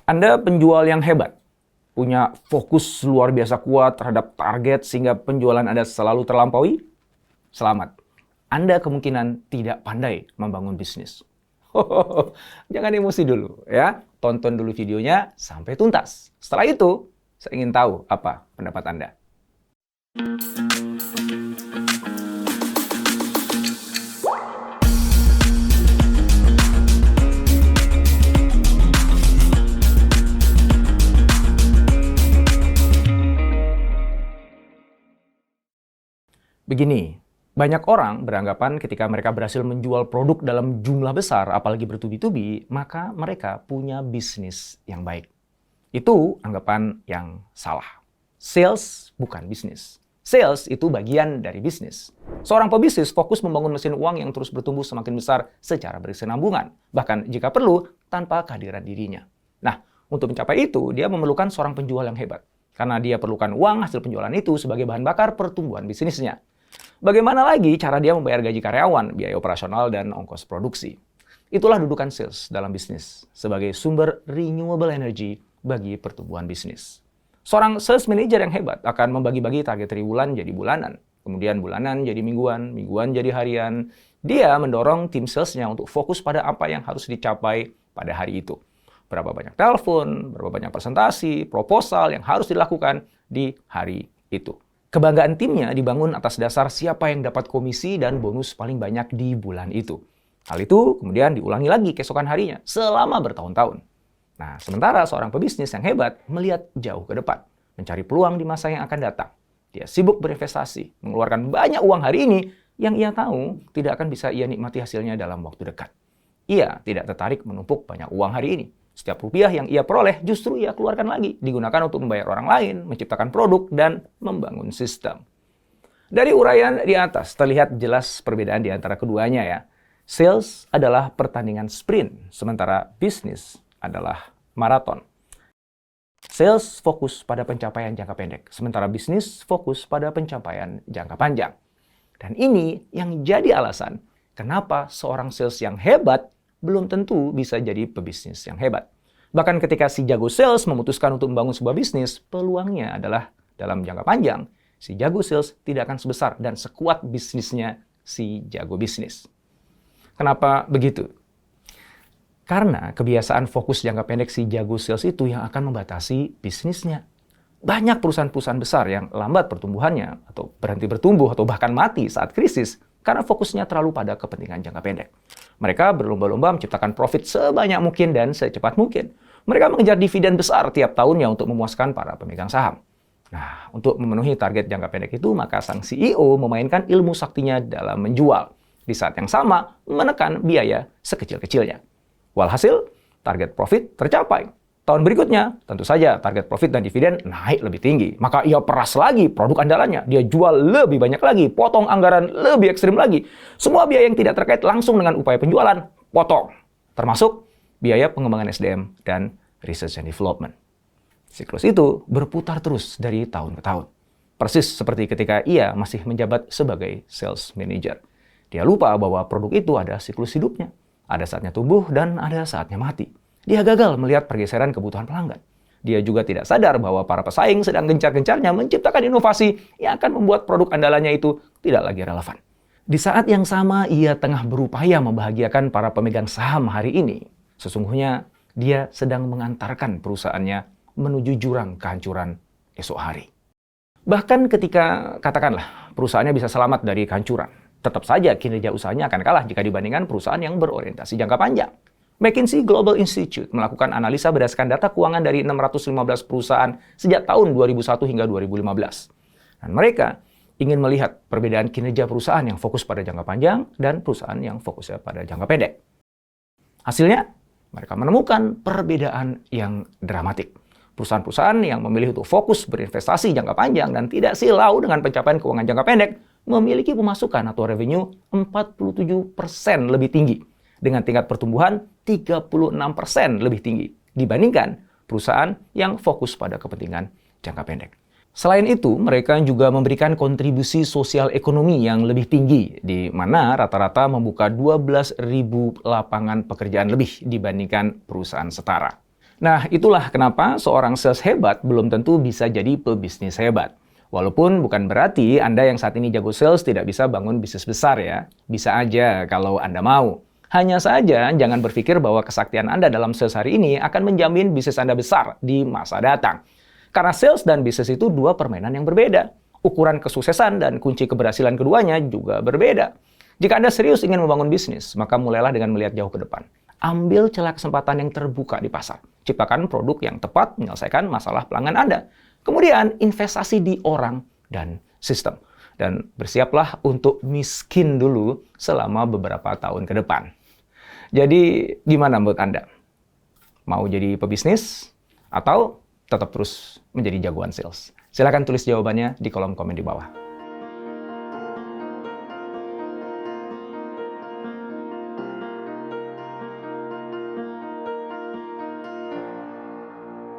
Anda penjual yang hebat, punya fokus luar biasa kuat terhadap target sehingga penjualan Anda selalu terlampaui? Selamat. Anda kemungkinan tidak pandai membangun bisnis. Jangan emosi dulu ya. Tonton dulu videonya sampai tuntas. Setelah itu, saya ingin tahu apa pendapat Anda. Begini, banyak orang beranggapan ketika mereka berhasil menjual produk dalam jumlah besar, apalagi bertubi-tubi, maka mereka punya bisnis yang baik. Itu anggapan yang salah. Sales bukan bisnis. Sales itu bagian dari bisnis. Seorang pebisnis fokus membangun mesin uang yang terus bertumbuh semakin besar secara berkesinambungan, bahkan jika perlu tanpa kehadiran dirinya. Nah, untuk mencapai itu, dia memerlukan seorang penjual yang hebat. Karena dia perlukan uang hasil penjualan itu sebagai bahan bakar pertumbuhan bisnisnya. Bagaimana lagi cara dia membayar gaji karyawan, biaya operasional, dan ongkos produksi? Itulah dudukan sales dalam bisnis, sebagai sumber renewable energy bagi pertumbuhan bisnis. Seorang sales manager yang hebat akan membagi-bagi target triwulan jadi bulanan, kemudian bulanan jadi mingguan, mingguan jadi harian. Dia mendorong tim salesnya untuk fokus pada apa yang harus dicapai pada hari itu. Berapa banyak telepon, berapa banyak presentasi, proposal yang harus dilakukan di hari itu. Kebanggaan timnya dibangun atas dasar siapa yang dapat komisi dan bonus paling banyak di bulan itu. Hal itu kemudian diulangi lagi keesokan harinya selama bertahun-tahun. Nah, sementara seorang pebisnis yang hebat melihat jauh ke depan, mencari peluang di masa yang akan datang. Dia sibuk berinvestasi, mengeluarkan banyak uang hari ini yang ia tahu tidak akan bisa ia nikmati hasilnya dalam waktu dekat. Ia tidak tertarik menumpuk banyak uang hari ini. Setiap rupiah yang ia peroleh justru ia keluarkan lagi, digunakan untuk membayar orang lain, menciptakan produk, dan membangun sistem. Dari uraian di atas, terlihat jelas perbedaan di antara keduanya ya. Sales adalah pertandingan sprint, sementara bisnis adalah maraton. Sales fokus pada pencapaian jangka pendek, sementara bisnis fokus pada pencapaian jangka panjang. Dan ini yang jadi alasan kenapa seorang sales yang hebat belum tentu bisa jadi pebisnis yang hebat. Bahkan ketika si jago sales memutuskan untuk membangun sebuah bisnis, peluangnya adalah dalam jangka panjang, si jago sales tidak akan sebesar dan sekuat bisnisnya si jago bisnis. Kenapa begitu? Karena kebiasaan fokus jangka pendek si jago sales itu yang akan membatasi bisnisnya. Banyak perusahaan-perusahaan besar yang lambat pertumbuhannya, atau berhenti bertumbuh, atau bahkan mati saat krisis, karena fokusnya terlalu pada kepentingan jangka pendek. Mereka berlomba-lomba menciptakan profit sebanyak mungkin dan secepat mungkin. Mereka mengejar dividen besar tiap tahunnya untuk memuaskan para pemegang saham. Nah, untuk memenuhi target jangka pendek itu, maka sang CEO memainkan ilmu saktinya dalam menjual. Di saat yang sama, menekan biaya sekecil-kecilnya. Walhasil, target profit tercapai. Tahun berikutnya, tentu saja target profit dan dividen naik lebih tinggi. Maka ia peras lagi produk andalannya. Dia jual lebih banyak lagi, potong anggaran lebih ekstrim lagi. Semua biaya yang tidak terkait langsung dengan upaya penjualan, potong. Termasuk biaya pengembangan SDM dan research and development. Siklus itu berputar terus dari tahun ke tahun. Persis seperti ketika ia masih menjabat sebagai sales manager. Dia lupa bahwa produk itu ada siklus hidupnya. Ada saatnya tumbuh dan ada saatnya mati. Dia gagal melihat pergeseran kebutuhan pelanggan. Dia juga tidak sadar bahwa para pesaing sedang gencar-gencarnya menciptakan inovasi yang akan membuat produk andalannya itu tidak lagi relevan. Di saat yang sama, ia tengah berupaya membahagiakan para pemegang saham hari ini. Sesungguhnya, dia sedang mengantarkan perusahaannya menuju jurang kehancuran esok hari. Bahkan ketika, katakanlah, perusahaannya bisa selamat dari kehancuran, tetap saja kinerja usahanya akan kalah jika dibandingkan perusahaan yang berorientasi jangka panjang. McKinsey Global Institute melakukan analisa berdasarkan data keuangan dari 615 perusahaan sejak tahun 2001 hingga 2015. Dan mereka ingin melihat perbedaan kinerja perusahaan yang fokus pada jangka panjang dan perusahaan yang fokusnya pada jangka pendek. Hasilnya, mereka menemukan perbedaan yang dramatik. Perusahaan-perusahaan yang memilih untuk fokus berinvestasi jangka panjang dan tidak silau dengan pencapaian keuangan jangka pendek memiliki pemasukan atau revenue 47% lebih tinggi, dengan tingkat pertumbuhan 36% lebih tinggi dibandingkan perusahaan yang fokus pada kepentingan jangka pendek. Selain itu, mereka juga memberikan kontribusi sosial ekonomi yang lebih tinggi, di mana rata-rata membuka 12.000 lapangan pekerjaan lebih dibandingkan perusahaan setara. Nah, itulah kenapa seorang sales hebat belum tentu bisa jadi pebisnis hebat. Walaupun bukan berarti Anda yang saat ini jago sales tidak bisa bangun bisnis besar ya. Bisa aja kalau Anda mau. Hanya saja jangan berpikir bahwa kesaktian Anda dalam sales hari ini akan menjamin bisnis Anda besar di masa datang. Karena sales dan bisnis itu dua permainan yang berbeda. Ukuran kesuksesan dan kunci keberhasilan keduanya juga berbeda. Jika Anda serius ingin membangun bisnis, maka mulailah dengan melihat jauh ke depan. Ambil celah kesempatan yang terbuka di pasar. Ciptakan produk yang tepat menyelesaikan masalah pelanggan Anda. Kemudian investasi di orang dan sistem. Dan bersiaplah untuk miskin dulu selama beberapa tahun ke depan. Jadi gimana menurut Anda? Mau jadi pebisnis atau tetap terus menjadi jagoan sales? Silakan tulis jawabannya di kolom komen di bawah.